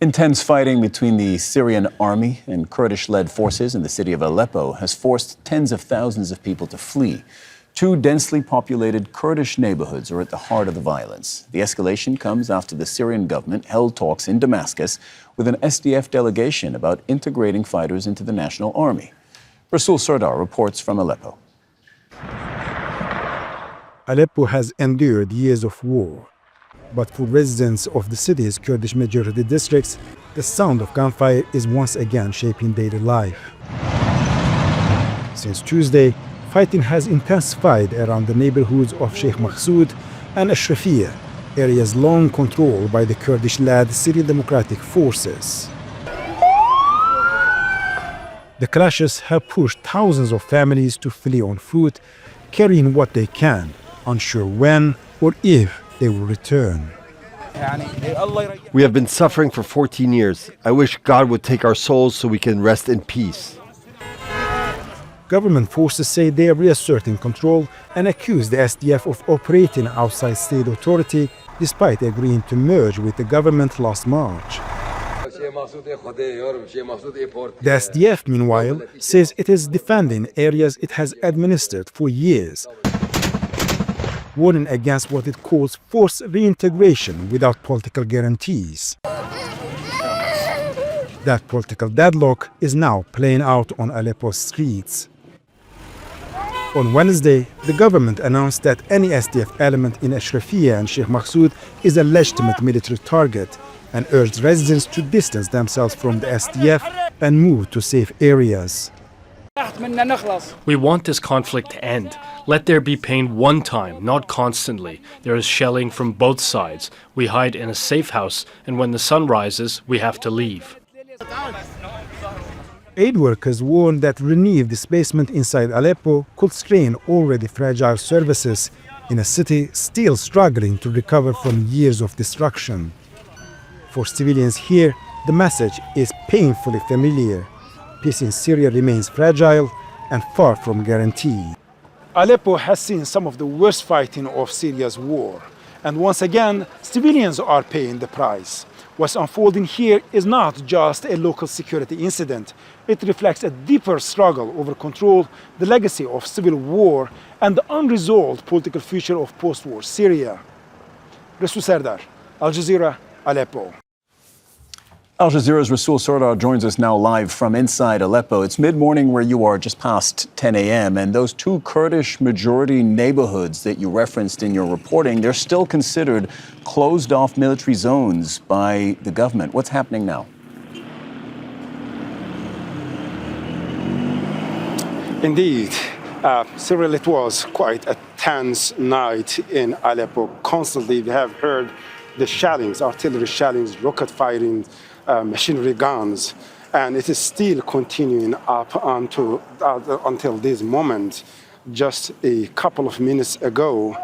Intense fighting between the Syrian Army and Kurdish-led forces in the city of Aleppo has forced tens of thousands of people to flee. Two densely populated Kurdish neighborhoods are at the heart of the violence. The escalation comes after the Syrian government held talks in Damascus with an SDF delegation about integrating fighters into the national army. Resul Serdar reports from Aleppo. Aleppo has endured years of war. But for residents of the city's Kurdish-majority districts, the sound of gunfire is once again shaping daily life. Since Tuesday, fighting has intensified around the neighborhoods of Sheikh Maqsoud and Ashrafieh, areas long controlled by the Kurdish-led Syrian Democratic Forces. The clashes have pushed thousands of families to flee on foot, carrying what they can, unsure when or if they will return. We have been suffering for 14 years. I wish God would take our souls so we can rest in peace. Government forces say they are reasserting control and accuse the SDF of operating outside state authority despite agreeing to merge with the government last March. The SDF, meanwhile, says it is defending areas it has administered for years, warning against what it calls forced reintegration without political guarantees. That political deadlock is now playing out on Aleppo's streets. On Wednesday, the government announced that any SDF element in Ashrafieh and Sheikh Maqsoud is a legitimate military target and urged residents to distance themselves from the SDF and move to safe areas. We want this conflict to end. Let there be pain one time, not constantly. There is shelling from both sides. We hide in a safe house, and when the sun rises, we have to leave. Aid workers warn that renewed displacement inside Aleppo could strain already fragile services in a city still struggling to recover from years of destruction. For civilians here, the message is painfully familiar. Peace in Syria remains fragile and far from guaranteed. Aleppo has seen some of the worst fighting of Syria's war. And once again, civilians are paying the price. What's unfolding here is not just a local security incident. It reflects a deeper struggle over control, the legacy of civil war, and the unresolved political future of post-war Syria. Resul Serdar, Al Jazeera, Aleppo. Al Jazeera's Resul Serdar joins us now live from inside Aleppo. It's mid-morning where you are, just past 10 a.m. And those two Kurdish-majority neighborhoods that you referenced in your reporting, they're still considered closed-off military zones by the government. What's happening now? Indeed. Cyril, it was quite a tense night in Aleppo. Constantly we have heard the shellings, artillery shellings, rocket firing, machinery guns, and it is still continuing up until this moment. Just a couple of minutes ago,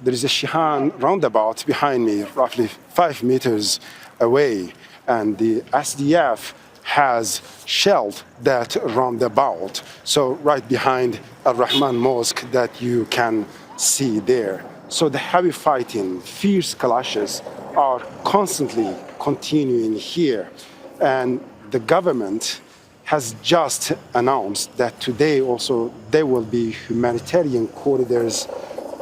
there is a Shihan roundabout behind me, roughly 5 meters away, and the SDF has shelled that roundabout. So right behind Al-Rahman Mosque that you can see there. So the heavy fighting, fierce clashes are constantly continuing here. And the government has just announced that today also there will be humanitarian corridors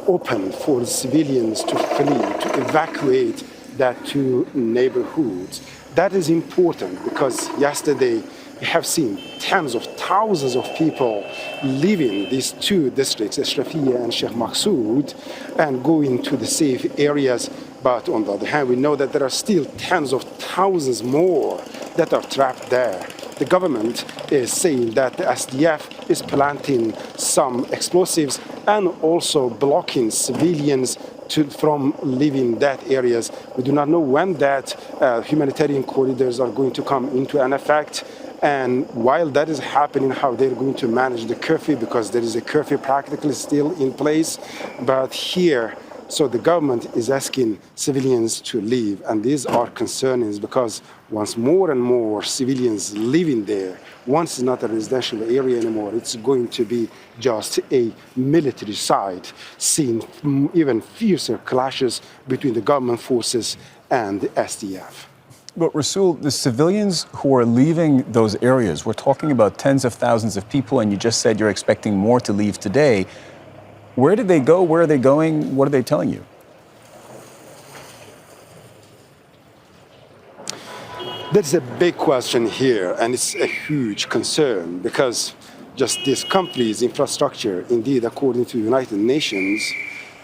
open for civilians to flee, to evacuate that two neighborhoods. That is important because yesterday we have seen tens of thousands of people leaving these two districts, Ashrafieh and Sheikh Maqsoud, and going to the safe areas. But on the other hand, we know that there are still tens of thousands more that are trapped there. The government is saying that the SDF is planting some explosives and also blocking civilians from leaving that areas. We do not know when that humanitarian corridors are going to come into an effect. And while that is happening, how they're going to manage the curfew, because there is a curfew practically still in place. But here, so the government is asking civilians to leave. And these are concerning because once more and more civilians living there, once it's not a residential area anymore, it's going to be just a military site, seeing even fiercer clashes between the government forces and the SDF. But Resul, the civilians who are leaving those areas, we're talking about tens of thousands of people, and you just said you're expecting more to leave today. Where did they go? Where are they going? What are they telling you? That's a big question here, and it's a huge concern because just this country's infrastructure, indeed, according to the United Nations,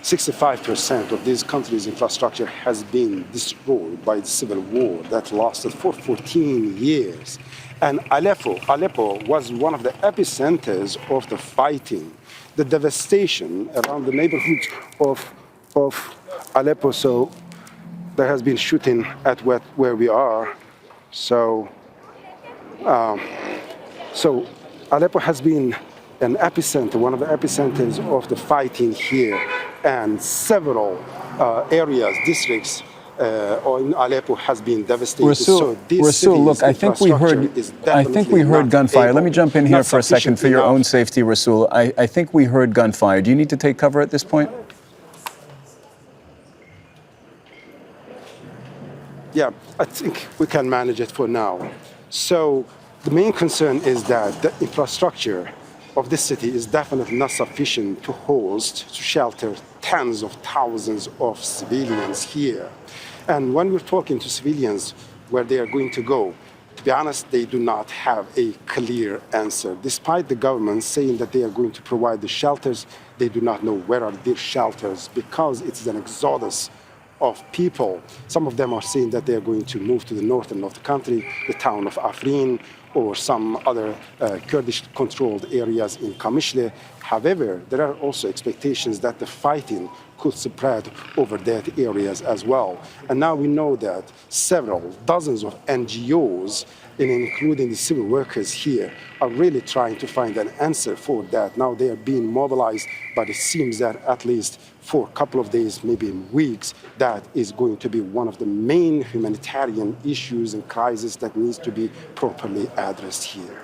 65% of this country's infrastructure has been destroyed by the civil war that lasted for 14 years. And Aleppo was one of the epicenters of the fighting, the devastation around the neighborhoods of Aleppo. So there has been shooting at where we are. So Aleppo has been an epicenter, one of the epicenters of the fighting here, and several areas, districts in Aleppo has been devastated. Resul, look, I think we heard gunfire. Let me jump in here for a second for your own safety, Resul. I think we heard gunfire. Do you need to take cover at this point? Yeah, I think we can manage it for now. So the main concern is that the infrastructure of this city is definitely not sufficient to host, to shelter tens of thousands of civilians here. And when we're talking to civilians where they are going to go, to be honest, they do not have a clear answer. Despite the government saying that they are going to provide the shelters, they do not know where are these shelters because it's an exodus of people. Some of them are saying that they are going to move to the northern of the country, the town of Afrin, or some other Kurdish-controlled areas in Qamishli. However, there are also expectations that the fighting could spread over that areas as well. And now we know that dozens of NGOs, including the civil workers here, are really trying to find an answer for that. Now they are being mobilized, but it seems that at least for a couple of days, maybe weeks, that is going to be one of the main humanitarian issues and crises that needs to be properly addressed here.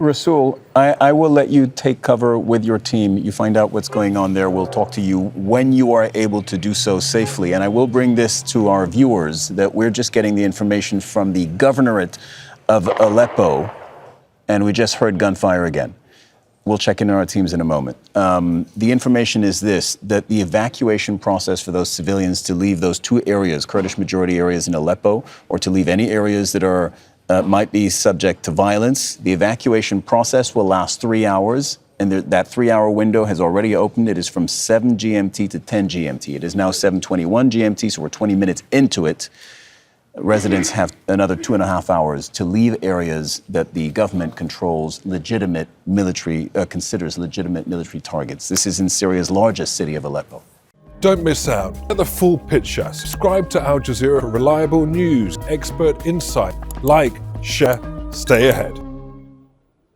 Resul, I will let you take cover with your team. You find out what's going on there. We'll talk to you when you are able to do so safely. And I will bring this to our viewers that we're just getting the information from the governorate of Aleppo, and we just heard gunfire again. We'll check in on our teams in a moment. The information is this, that the evacuation process for those civilians to leave those two areas, Kurdish majority areas in Aleppo, or to leave any areas that are might be subject to violence, the evacuation process will last 3 hours, and that 3-hour window has already opened. It is from 7 GMT to 10 GMT. It is now 7:21 GMT, so we're 20 minutes into it. Residents have another 2.5 hours to leave areas that the government considers legitimate military targets. This is in Syria's largest city of Aleppo. Don't miss out. Get the full picture. Subscribe to Al Jazeera for reliable news, expert insight. Like, share, stay ahead.